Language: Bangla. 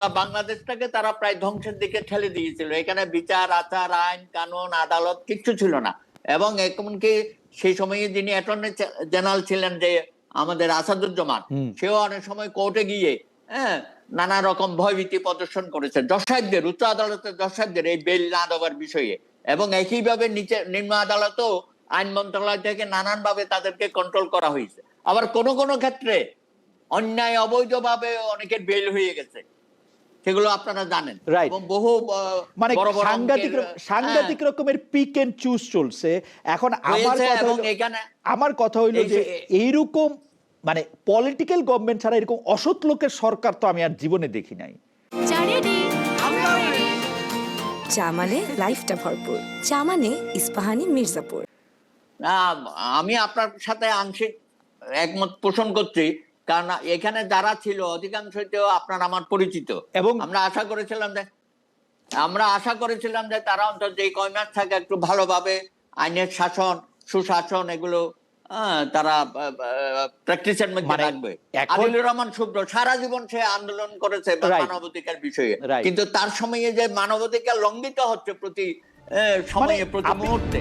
বাংলাদেশটাকে তারা প্রায় ধ্বংসের দিকে ঠেলে দিয়েছিল। এখানে বিচার আচার আইন কানুন আদালত কিচ্ছু ছিল না। এবং এমনকি সেই সময়ে যিনি অ্যাটর্নি জেনারেল ছিলেন যে আমাদের আসাদুজ্জামান, সেও অনেক সময় কোর্টে গিয়ে নানা রকম ভয়ভীতি প্রদর্শন করেছে জজ সাহেবদের, উচ্চ আদালতের জজ সাহেবদের এই বেল না দেওয়ার বিষয়ে। এবং একইভাবে নিম্ন আদালতও আইন মন্ত্রণালয় থেকে নানান ভাবে তাদেরকে কন্ট্রোল করা হয়েছে। আবার কোন কোন ক্ষেত্রে অন্যায় অবৈধভাবে অনেকের বেল হয়ে গেছে, সেগুলো আপনারা জানেন। এবং বহু মানে সাংঘাতিক রকমের পিক এন্ড চুজ চলছে। এখন আমার কথা হইল যে এইরকম মানে পলিটিক্যাল গভর্নমেন্ট ছাড়া এরকম অসৎ লোকের সরকার তো আমি আর জীবনে দেখি নাই। চা মানে লাইফটা ভরপুর, চা মানে ইস্পাহানি মির্জাপুর। আমি আপনার সাথে আংশিক একমত পোষণ করছি, কারণ এখানে যারা ছিল অধিকাংশই তো আপনার আমার পরিচিত। এবং আমরা আশা করেছিলাম যে তারা অন্তত যে কয় মাস থাকে একটু ভালোভাবে আইনের শাসন সুশাসন এগুলো তারা প্র্যাকটিসের মধ্যে রাখবে। আদিলুর রহমান শুভ্র সারা জীবন সে আন্দোলন করেছে মানবাধিকার বিষয়ে, কিন্তু তার সময়ে যে মানবাধিকার লঙ্ঘিত হচ্ছে প্রতি সময়ে প্রতি মুহূর্তে।